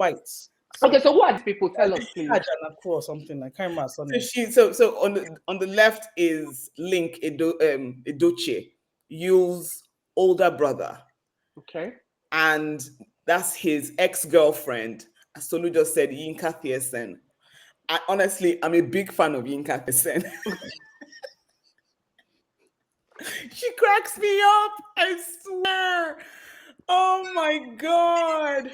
white. Okay, so who are these people? Tell us, please. Or something. I can't remember. So on the left is Linc Edochie, Yule's older brother. Okay. And that's his ex-girlfriend. As Tolu just said, Yinka Theisen. Honestly, I'm a big fan of Yinka Theisen. She cracks me up, I swear. Oh my God.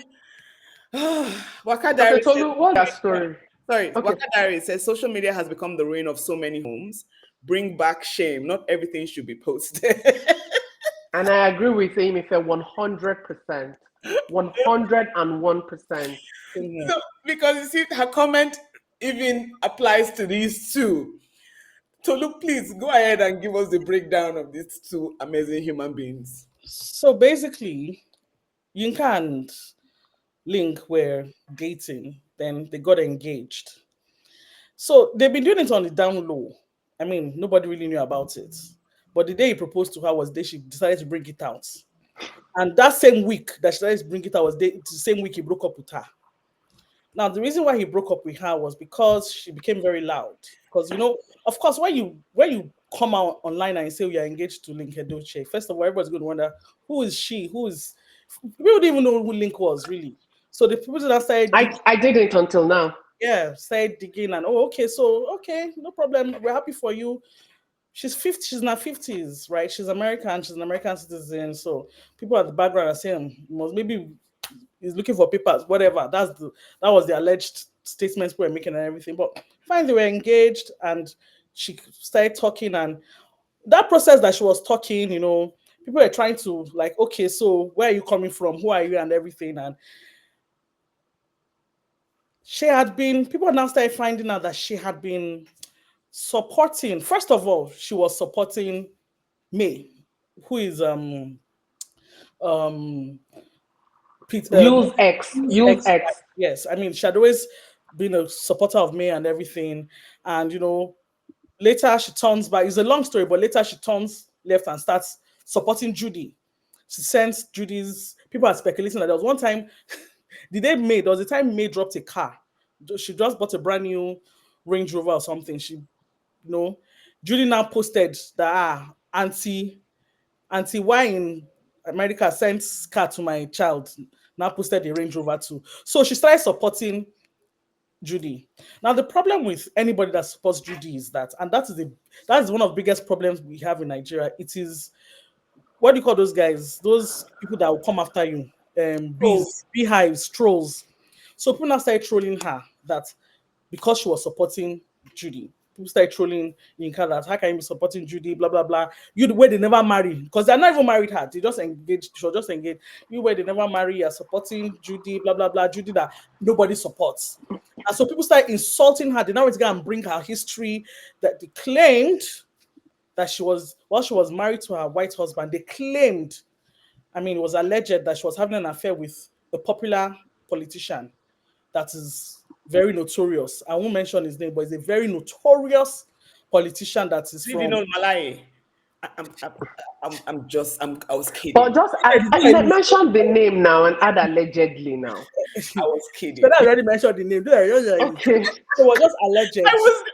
Waka Diary Okay, Tolu, what's that story? Sorry, Okay. Waka Diary says social media has become the ruin of so many homes. Bring back shame. Not everything should be posted. And I agree with him if 100%. 101%. So, because you see, her comment even applies to these two. Tolu, please go ahead and give us the breakdown of these two amazing human beings. So basically, Yinka and Linc were dating, then they got engaged. So they've been doing it on the down low. I mean, nobody really knew about it. But the day he proposed to her was the day she decided to bring it out. And that same week that she decided to bring it out was the same week he broke up with her. Now, the reason why he broke up with her was because she became very loud. Because of course, when you come out online and say you're engaged to Linc Edochie, first of all, everybody's going to wonder who is she? People didn't even know who Linc was really. So the people that started, I didn't until now. Yeah, started digging and okay, no problem. We're happy for you. She's 50. She's in her 50s, right? She's American. She's an American citizen. So people at the background are saying, maybe he's looking for papers, whatever. That was the alleged statements we were making and everything. But finally, they were engaged, and she started talking. And that process that she was talking, people were trying to okay, so where are you coming from? Who are you? And everything. And people now started finding out that she had been supporting. First of all, she was supporting May, who is Peter, Use X. Yes, I mean she had always been a supporter of May and everything, and later she turns back. It's a long story, but later she turns left and starts supporting Judy. She sends Judy's. People are speculating that there was one time, there was a time May dropped a car. She just bought a brand new Range Rover or something. Judy now posted that auntie why in America sends car to my child, now posted the Range Rover too. So she started supporting Judy. Now the problem with anybody that supports Judy is that, and that is one of the biggest problems we have in Nigeria. It is, what do you call those guys? Those people that will come after you, beehives, trolls. So people now started trolling her that because she was supporting Judy. People started trolling Yinka that how can you be supporting Judy, blah blah blah. You the way they never marry, because they're not even married her. They just engaged, she was just engaged. You where they never marry, you're supporting Judy, blah blah blah. Judy that nobody supports. And so people started insulting her. They now went to go and bring her history that they claimed that while she was married to her white husband, they claimed, it was alleged that she was having an affair with a popular politician that is very notorious. I won't mention his name, but he's a very notorious politician that is from. Malay. I was kidding. But just mention the name now and add allegedly now. I was kidding. But I already mentioned the name. Okay. So it was just alleged.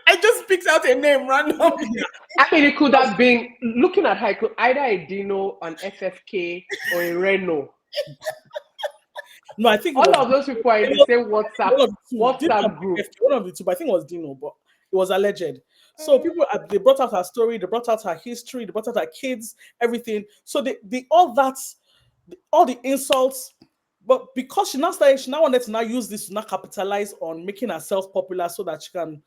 I just picked out a name randomly. It could have been, looking at her, it could either a Dino, an FFK, or a Reno. No, I think all of those people are in the same WhatsApp group. One of the two, but I think it was Dino, but it was alleged. So people, they brought out her story, they brought out her history, they brought out her kids, everything. So they all the insults, but because she now wanted to now use this to now capitalize on making herself popular so that she can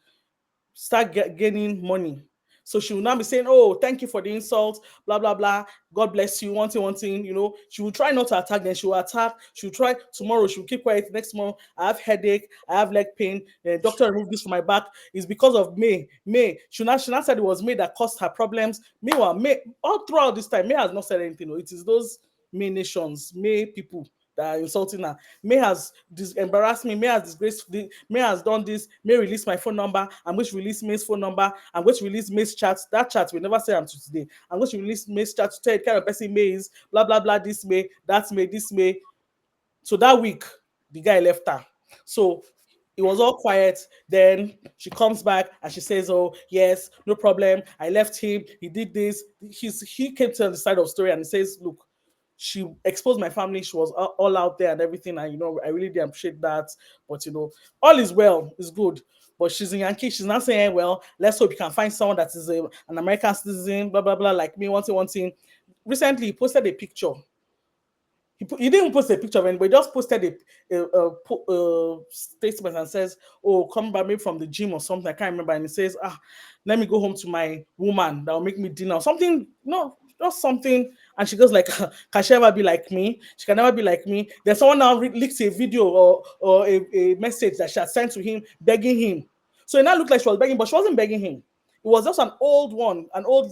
start gaining money. So she will now be saying, oh, thank you for the insult, blah, blah, blah. God bless you, one thing. She will try not to attack, then she will attack. She will try tomorrow, she will keep quiet. Next month, I have headache, I have leg pain. The doctor removed this from my back. It's because of May. She now said it was May that caused her problems. Meanwhile, May, all throughout this time, May has not said anything. It is those May nations, May people that are insulting her. May has embarrassed me. May has disgraced. May has done this. May release my phone number. I'm going to release May's phone number. I'm going to release May's chat. That chat we never say until today. I'm going to release May's chat to tell the kind of person May is. Blah blah blah. This May, that May, this May. So that week, the guy left her. So it was all quiet. Then she comes back and she says, "Oh yes, no problem. I left him. He did this. He came to the side of the story and he says, look, she exposed my family. She was all out there and everything. And I really did appreciate that. But all is well. It's good. But she's in Yankee. She's not saying, well, let's hope you can find someone that is an American citizen, blah blah blah, like me. One thing. Recently, he posted a picture. He didn't post a picture of anybody, just posted a statement and says, "Oh, come back maybe from the gym or something." I can't remember. And he says, let me go home to my woman that will make me dinner or something. No, just something. And she goes like, "Can she ever be like me? She can never be like me." Then someone now leaks a video or a message that she had sent to him begging him. So it now looked like she was begging, but she wasn't begging him. It was just an old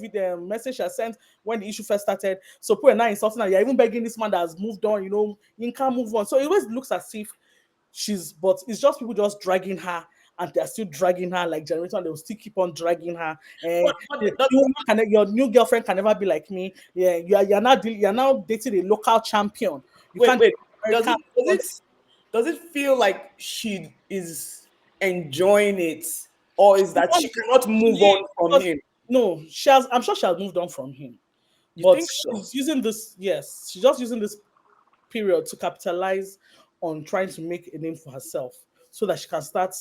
video message I sent when the issue first started. So people are now insulting her. You're even begging this man that has moved on, you can't move on. So it always looks as if but it's just people just dragging her, and they're still dragging her like generator, and they'll still keep on dragging her. Your new girlfriend can never be like me. Yeah, you're now dating a local champion. Wait. Does it feel like she is enjoying it, or is that she cannot move on from him? No, I'm sure she has moved on from him. You think so? She's using this, yes, she's just using this period to capitalize on trying to make a name for herself so that she can start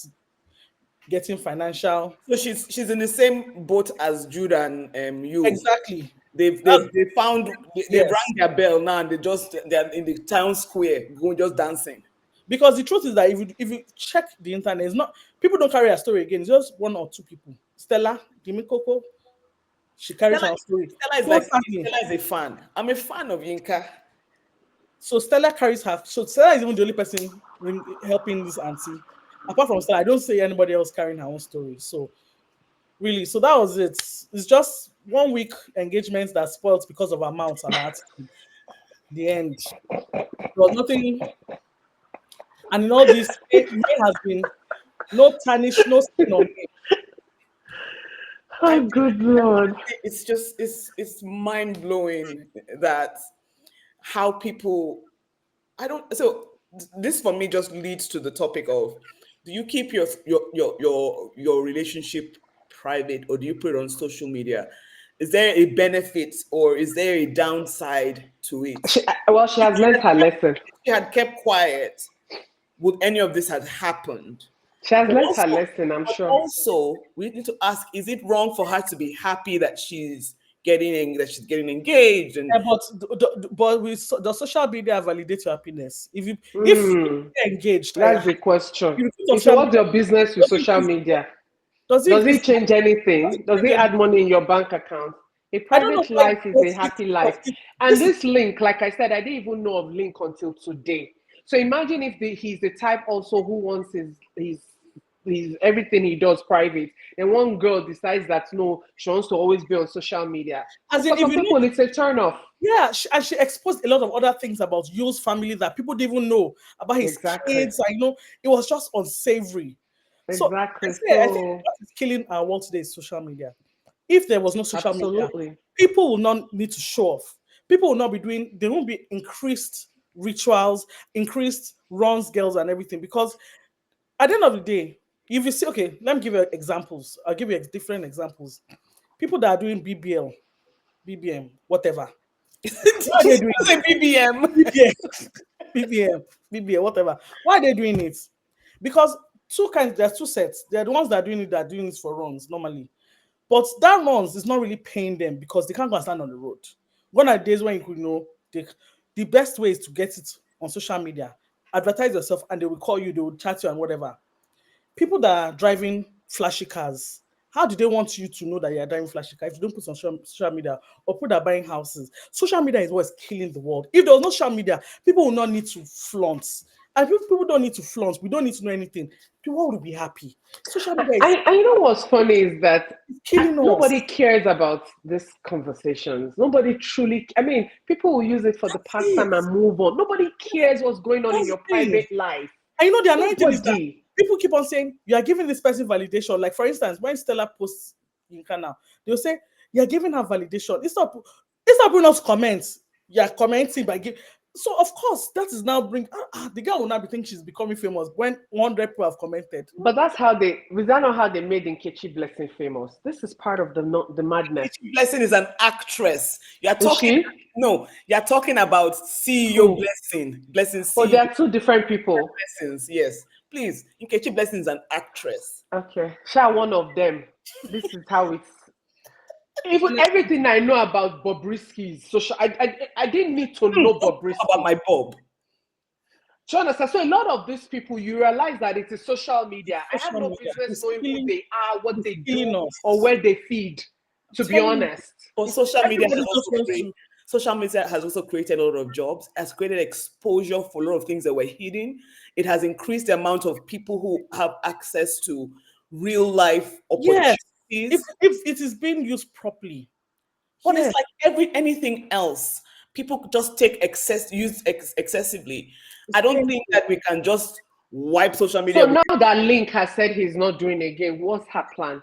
getting financial. So she's in the same boat as Jude and you. Exactly. They found they rang their bell now, and they're in the town square going just dancing. Because the truth is that if you check the internet, it's not people don't carry her story again. It's just one or two people. Stella, Dimikoko, she carries her story. Stella is a fan. I'm a fan of Yinka. So Stella carries her. So Stella is even the only person helping this auntie. Apart from Stella, I don't see anybody else carrying her own story. So really, so that was it. It's just 1 week engagement that spoiled because of her mouth and her attitude. The end. There was nothing. And in all this, there has been no tarnish, no skin on me. Oh, good Lord. It's mind blowing that how people, so this for me just leads to the topic of, do you keep your relationship private, or do you put it on social media? Is there a benefit or is there a downside to it? She has learned her lesson. If she had kept quiet, would any of this have happened? She has learned her lesson, I'm sure. Also, we need to ask: is it wrong for her to be happy that she's getting engaged? And but the social media validate your happiness. If you're engaged, that's the question. What's your business with social media? Does it change anything? Does it add money in your bank account? A private life is a happy life. And this Linc, like I said, I didn't even know of Linc until today. So imagine if he's the type also who wants his everything he does private, and one girl decides that no, she wants to always be on social media. As in, people, it's a turn off. Yeah, she exposed a lot of other things about Yu's family that people didn't even know about his kids. It was just unsavory. Exactly. So I think what is killing our world today is social media. If there was no social media, people will not need to show off. People will not be there won't be increased rituals, increased runs, girls, and everything. Because at the end of the day, if you see, okay, let me give you examples. I'll give you different examples. People that are doing BBM, whatever. Why are they doing BBM, whatever. Why are they doing it? Because there's two sets. They're the ones that are doing it for runs normally. But that runs is not really paying them because they can't go and stand on the road. Gone are days when you could the best way is to get it on social media, advertise yourself, and they will call you, they will chat you and whatever. People that are driving flashy cars, how do they want you to know that you're driving flashy cars if you don't put on social media, or people that are buying houses? Social media is what's killing the world. If there was no social media, people will not need to flaunt. And people don't need to flaunt. We don't need to know anything. People will be happy. Social media is... I know what's funny is that nobody cares about these conversations. Nobody truly... I mean, people will use it for the pastime and move on. Nobody cares what's going on in your private life. And the annoying thing is that people keep on saying, you are giving this person validation. Like, for instance, when Stella posts Yinka now, they'll say, you're giving her validation. It's not putting us comments. You're commenting by So of course, that is now the girl will now be thinking she's becoming famous when 100 people have commented. But that's how was that not how they made Nkechi Blessing famous? This is part of the madness. Nkechi Blessing is an actress. You're talking you're talking about CEO Blessing. Blessing CEO. Oh, they are two different people. Blessings, yes. Please, Nkechi Blessing is an actress. Okay. Share one of them. This is how it's even everything I know about Bobrisky. So I didn't need to know Bobrisky. About my Bob. Do you understand? So a lot of these people, you realize that it is social media. I have no business knowing who they are, what they do, or where they feed, to be honest. But social media has also created a lot of jobs, has created exposure for a lot of things that were hidden. It has increased the amount of people who have access to real life opportunities. Yes. If it is being used properly. But it's like anything else. People just use excessively. I don't think that we can just wipe social media. So now that Linc has said he's not doing again, what's her plan?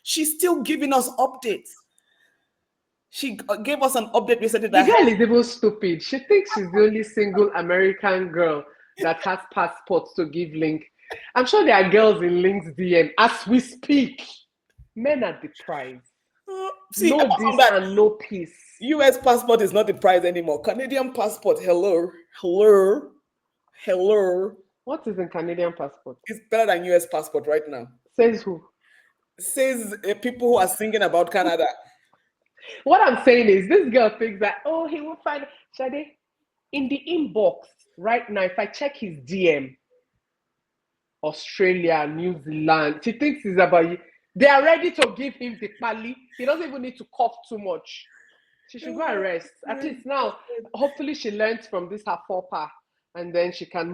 She's still giving us updates. She gave us an update recently. The girl is even stupid. She thinks she's the only single American girl that has passports to give Linc. I'm sure there are girls in Linc's DM as we speak. Men are the prize. No this and no peace. US passport is not the prize anymore. Canadian passport, hello. What is in Canadian passport? It's better than US passport right now. Says who? Says people who are singing about Canada. What I'm saying is this girl thinks that, he will find Shade in the inbox right now. If I check his DM, Australia, New Zealand, she thinks it's about you. They are ready to give him the pali. He doesn't even need to cough too much. She should go and rest. At least now, hopefully she learns from this her faux pas, and then she can